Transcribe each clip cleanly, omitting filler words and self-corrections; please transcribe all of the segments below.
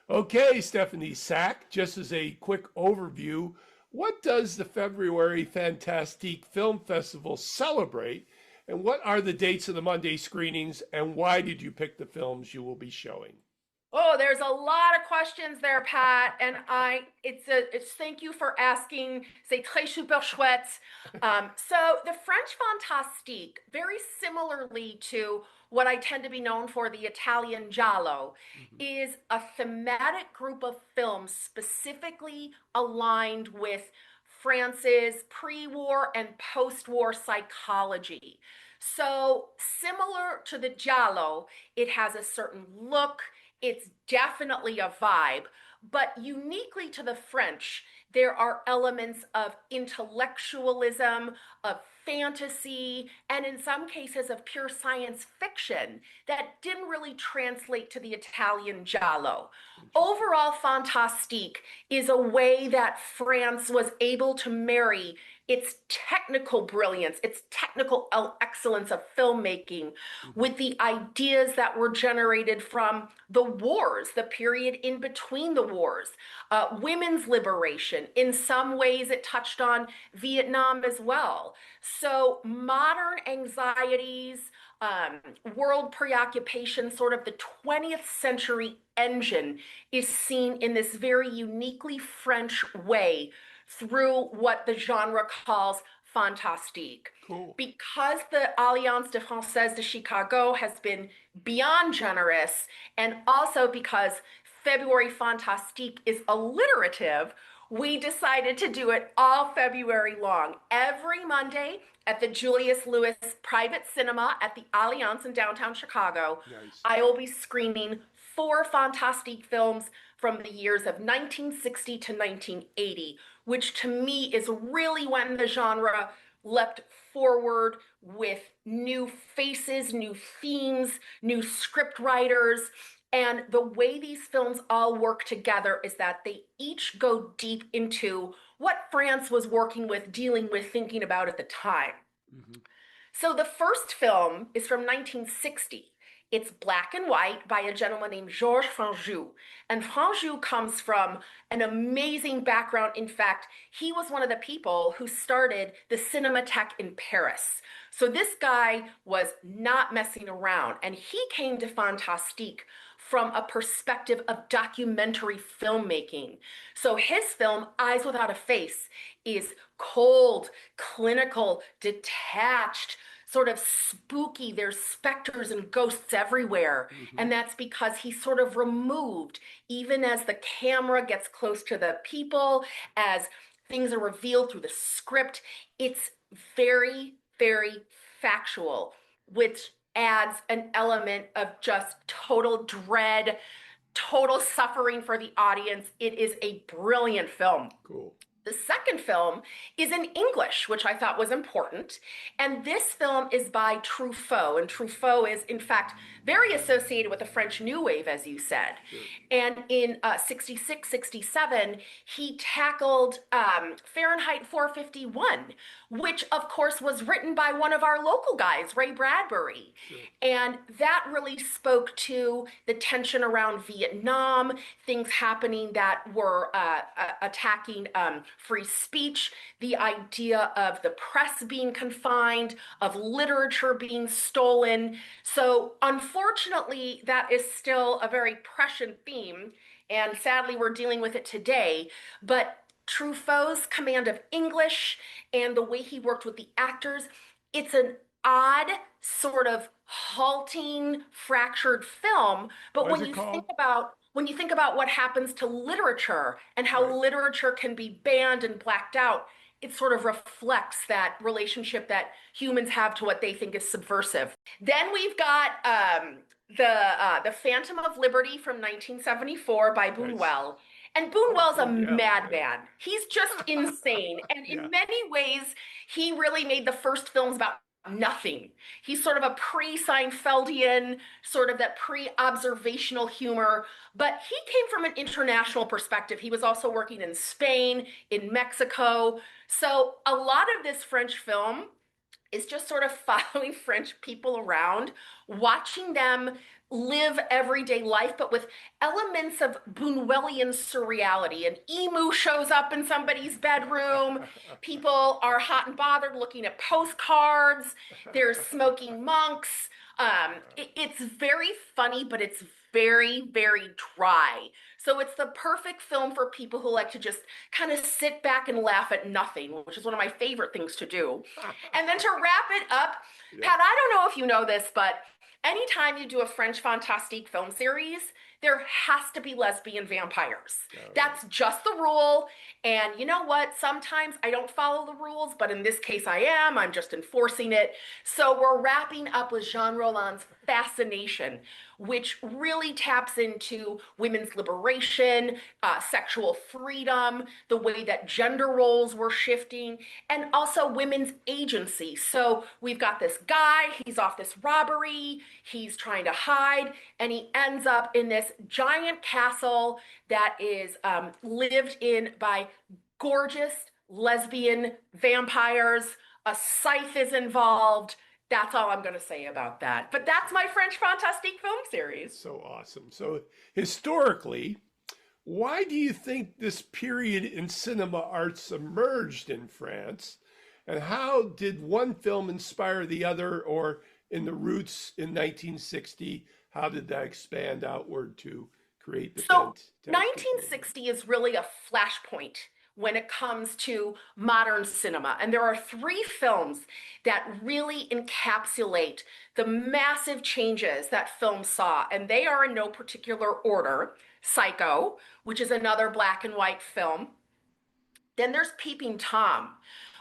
Okay, Stephanie Sack, just as a quick overview, what does the February Fantastique Film Festival celebrate? And what are the dates of the Monday screenings? And why did you pick the films you will be showing? Oh, there's a lot of questions there, Pat, and it's thank you for asking. C'est très super chouette. So the French Fantastique, very similarly to what I tend to be known for, the Italian Giallo, Mhm. is a thematic group of films specifically aligned with France's pre-war and post-war psychology. So similar to the Giallo, it has a certain look. It's definitely a vibe, but uniquely to the French, there are elements of intellectualism, of fantasy, and in some cases of pure science fiction that didn't really translate to the Italian giallo. Interesting. Overall, Fantastique is a way that France was able to marry its technical brilliance, its technical excellence of filmmaking Mhm. with the ideas that were generated from the wars, the period in between the wars, women's liberation. In some ways, it touched on Vietnam as well. So, modern anxieties, um, world preoccupation, sort of the 20th century engine, is seen in this very uniquely French way through what the genre calls fantastique. Cool. Because the Alliance de Française de Chicago has been beyond generous, and also because February Fantastique is alliterative, we decided to do it all February long. Every Monday at the Julius Lewis Private Cinema at the Alliance in downtown Chicago, Nice. I will be screening four Fantastique films from the years of 1960 to 1980, which to me is really when the genre leapt forward with new faces, new themes, new script writers. And the way these films all work together is that they each go deep into what France was working with, dealing with, thinking about at the time. Mhm. So the first film is from 1960. It's black and white by a gentleman named Georges Franju. And Franju comes from an amazing background. In fact, he was one of the people who started the Cinematheque in Paris. So this guy was not messing around. And he came to Fantastique from a perspective of documentary filmmaking. So his film, Eyes Without a Face, is cold, clinical, detached, sort of spooky. There's specters and ghosts everywhere. Mhm. And that's because he's sort of removed, even as the camera gets close to the people, as things are revealed through the script. It's very, very factual, which adds an element of just total dread, total suffering for the audience. It is a brilliant film. Cool. The second film is in English, which I thought was important. And this film is by Truffaut. And Truffaut is, in fact, very associated with the French New Wave, as you said. Sure. And in 66, 67, he tackled Fahrenheit 451, which, of course, was written by one of our local guys, Ray Bradbury. Sure. And that really spoke to the tension around Vietnam, things happening that were attacking free speech, the idea of the press being confined, of literature being stolen. So, unfortunately, that is still a very prescient theme. And sadly, we're dealing with it today. But Truffaut's command of English and the way he worked with the actors, it's an odd, sort of halting, fractured film. But What is it called? when you think about what happens to literature and how Right. literature can be banned and blacked out, it sort of reflects that relationship that humans have to what they think is subversive. Then we've got the Phantom of Liberty from 1974 by Nice. Buñuel. And Oh, Buñuel's a cool. Yeah. Yeah. madman. He's just insane. And Yeah. in many ways, he really made the first films about nothing. He's sort of a pre-Seinfeldian, sort of that pre-observational humor, but he came from an international perspective. He was also working in Spain, in Mexico. So a lot of this French film is just sort of following French people around, watching them live everyday life, but with elements of Buñuelian surreality. An emu shows up in somebody's bedroom. People are hot and bothered looking at postcards. There's smoking monks. It's very funny, but it's very, very dry. So it's the perfect film for people who like to just kind of sit back and laugh at nothing, which is one of my favorite things to do. And then to wrap it up, Yeah. Pat, I don't know if you know this, but anytime you do a French Fantastique film series, there has to be lesbian vampires. All right. That's just the rule. And you know what? Sometimes I don't follow the rules, but in this case I am. I'm just enforcing it. So we're wrapping up with Jean Roland's Fascination, which really taps into women's liberation, sexual freedom, the way that gender roles were shifting, and also women's agency. So we've got this guy, he's off this robbery, he's trying to hide, and he ends up in this giant castle that is lived in by gorgeous lesbian vampires. A scythe is involved. That's all I'm going to say about that. But that's my French Fantastique film series. So awesome. So historically, why do you think this period in cinema arts emerged in France? And how did one film inspire the other, or in the roots in 1960, how did that expand outward to create the So Fantastic movement? 1960 is really a flashpoint when it comes to modern cinema. And there are three films that really encapsulate the massive changes that film saw. And they are in no particular order. Psycho, which is another black and white film. Then there's Peeping Tom,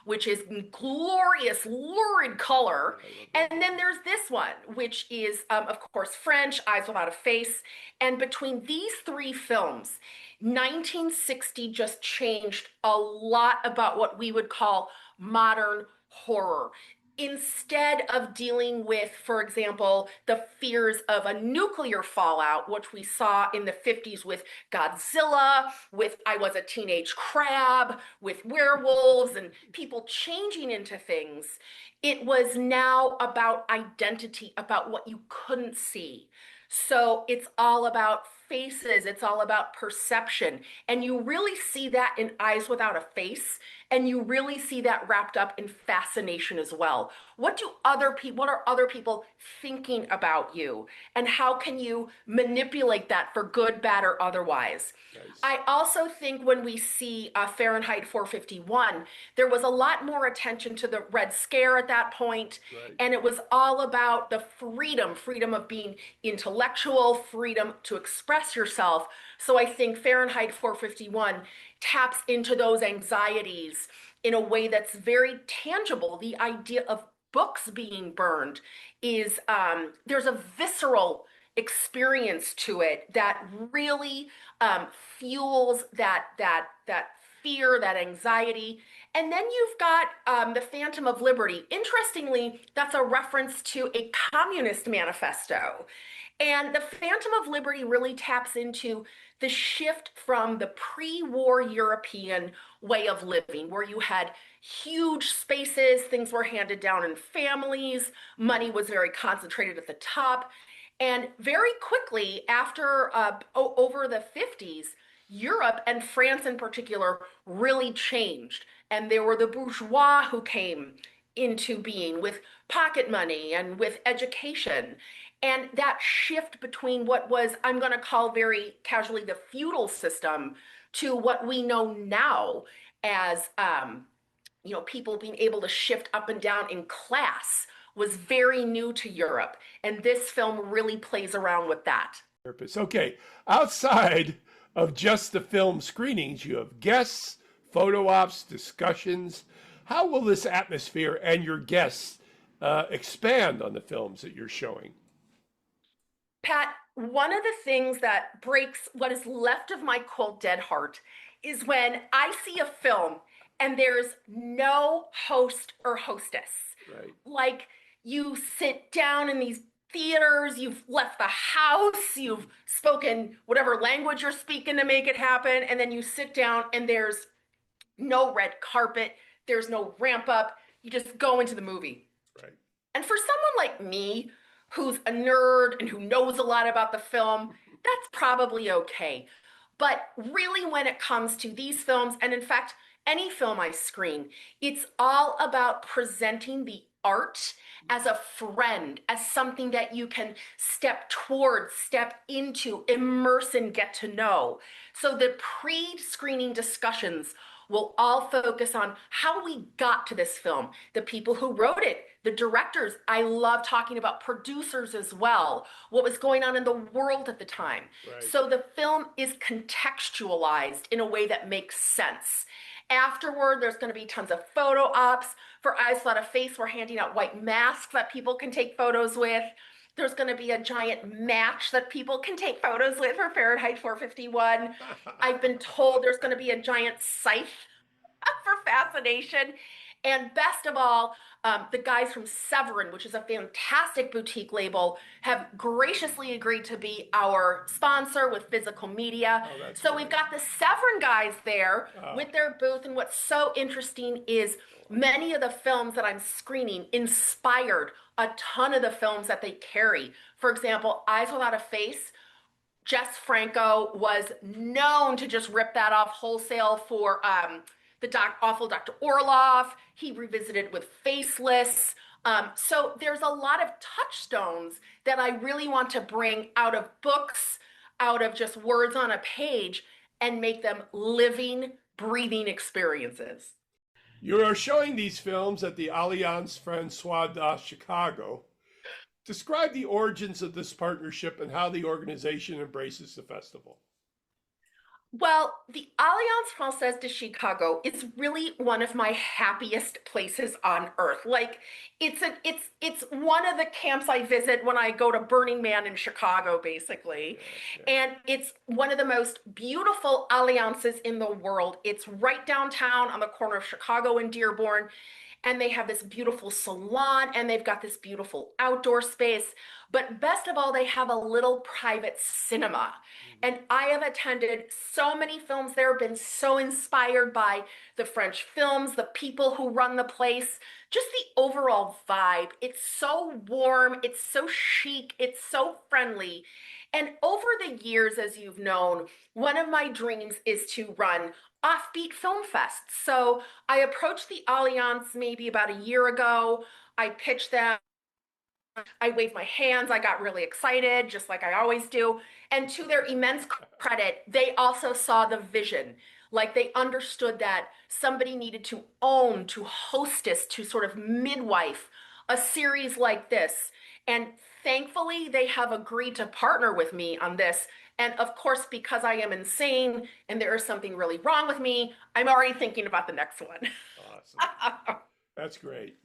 which is glorious, lurid color. I love that. And then there's this one, which is, of course, French, Eyes Without a Face. And between these three films, 1960 just changed a lot about what we would call modern horror. Instead of dealing with, for example, the fears of a nuclear fallout, which we saw in the 50s with Godzilla, with I Was a Teenage Crab, with werewolves and people changing into things, it was now about identity, about what you couldn't see. So it's all about faces, it's all about perception. And you really see that in Eyes Without a Face, and you really see that wrapped up in Fascination as well. What are other people thinking about you? And how can you manipulate that for good, bad, or otherwise? Nice. I also think when we see Fahrenheit 451, there was a lot more attention to the Red Scare at that point, Right. and it was all about the freedom of being intellectual, freedom to express yourself. So I think Fahrenheit 451 taps into those anxieties in a way that's very tangible. The idea of books being burned is there's a visceral experience to it that really fuels that fear, that anxiety. And then you've got the Phantom of Liberty. Interestingly, that's a reference to a communist manifesto. And the Phantom of Liberty really taps into the shift from the pre-war European way of living, where you had huge spaces, things were handed down in families, money was very concentrated at the top. And very quickly, after over the 50s, Europe and France in particular really changed. And there were the bourgeois who came into being with pocket money and with education. And that shift between what was, I'm going to call very casually, the feudal system to what we know now as, people being able to shift up and down in class was very new to Europe. And this film really plays around with that. Purpose. Okay. Outside of just the film screenings, you have guests, photo ops, discussions. How will this atmosphere and your guests expand on the films that you're showing? Pat, one of the things that breaks what is left of my cold, dead heart is when I see a film and there's no host or hostess. Right. Like you sit down in these theaters, you've left the house, you've spoken whatever language you're speaking to make it happen, and then you sit down and there's no red carpet, there's no ramp up, you just go into the movie. Right. And for someone like me, who's a nerd and who knows a lot about the film, that's probably okay. But really, when it comes to these films, and in fact, any film I screen, it's all about presenting the art as a friend, as something that you can step towards, step into, immerse, and get to know. So the pre screening discussions will all focus on how we got to this film, the people who wrote it, the directors. I love talking about producers as well, what was going on in the world at the time. Right. So the film is contextualized in a way that makes sense. Afterward, there's going to be tons of photo ops. For Eyes Without a Face, we're handing out white masks that people can take photos with. There's going to be a giant match that people can take photos with for Fahrenheit 451. I've been told there's going to be a giant scythe for fascination. And best of all, the guys from Severin, which is a fantastic boutique label, have graciously agreed to be our sponsor with physical media. Oh, that's So great. we've got the Severin guys there Oh. with their booth. And what's so interesting is many of the films that I'm screening inspired a ton of the films that they carry. For example, Eyes Without a Face, Jess Franco was known to just rip that off wholesale for awful Dr. Orloff. He revisited with Faceless. So there's a lot of touchstones that I really want to bring out of books, out of just words on a page, and make them living, breathing experiences. You are showing these films at the Alliance Francois de Chicago. Describe the origins of this partnership and how the organization embraces the festival. Well, the Alliance Francaise de Chicago is really one of my happiest places on earth. Like it's one of the camps I visit when I go to Burning Man in Chicago, basically. Yeah. And it's one of the most beautiful alliances in the world. It's right downtown on the corner of Chicago and Dearborn. And they have this beautiful salon and they've got this beautiful outdoor space. But best of all, they have a little private cinema. And I have attended so many films there, been so inspired by the French films, the people who run the place, just the overall vibe. It's so warm, it's so chic, it's so friendly. And over the years, as you've known, one of my dreams is to run offbeat film fests. So I approached the Alliance maybe about a year ago. I pitched them. I waved my hands. I got really excited, just like I always do. And to their immense credit, they also saw the vision. Like they understood that somebody needed to own, to hostess, to sort of midwife a series like this. And thankfully, they have agreed to partner with me on this. And of course, because I am insane and there is something really wrong with me, I'm already thinking about the next one. Awesome. That's great.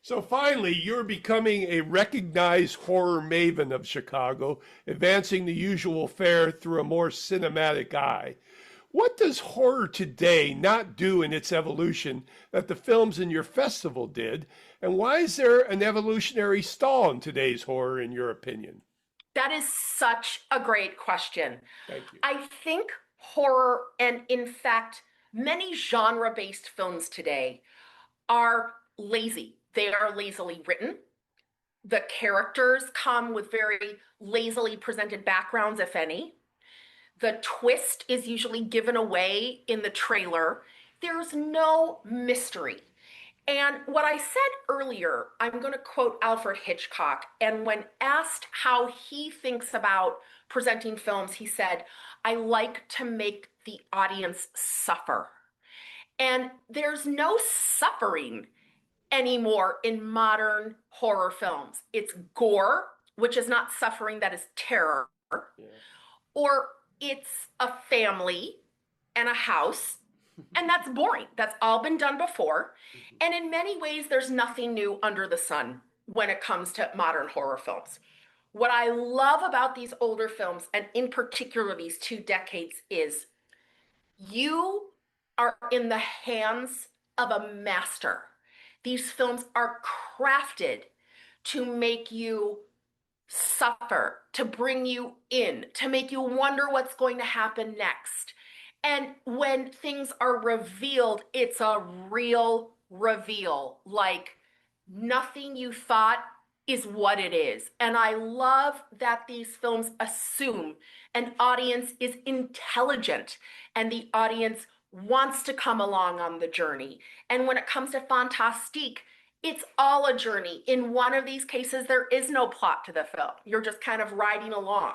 So finally, you're becoming a recognized horror maven of Chicago, advancing the usual fare through a more cinematic eye. What does horror today not do in its evolution that the films in your festival did? And why is there an evolutionary stall in today's horror, in your opinion? That is such a great question. Thank you. I think horror, and in fact, many genre based films today are lazy. They are lazily written. The characters come with very lazily presented backgrounds, if any. The twist is usually given away in the trailer. There's no mystery. And what I said earlier, I'm going to quote Alfred Hitchcock. And when asked how he thinks about presenting films, he said, I like to make the audience suffer. And there's no suffering anymore in modern horror films. It's gore, which is not suffering, that is terror, Yeah. or it's a family and a house, and that's boring. That's all been done before. And in many ways, there's nothing new under the sun when it comes to modern horror films. What I love about these older films, and in particular these 2 decades, is you are in the hands of a master. These films are crafted to make you suffer, to bring you in, to make you wonder what's going to happen next. And when things are revealed, it's a real reveal. Like nothing you thought is what it is. And I love that these films assume an audience is intelligent and the audience wants to come along on the journey. And when it comes to Fantastique, it's all a journey. In one of these cases, there is no plot to the film. You're just kind of riding along.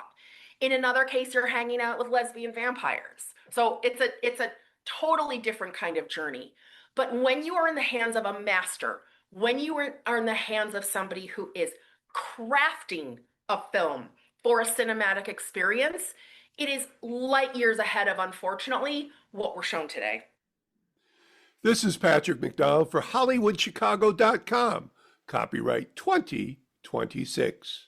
In another case, you're hanging out with lesbian vampires. So it's a totally different kind of journey. But when you are in the hands of a master, when you are in the hands of somebody who is crafting a film for a cinematic experience, it is light years ahead of, unfortunately, what we're shown today. This is Patrick McDonald for HollywoodChicago.com. Copyright 2026.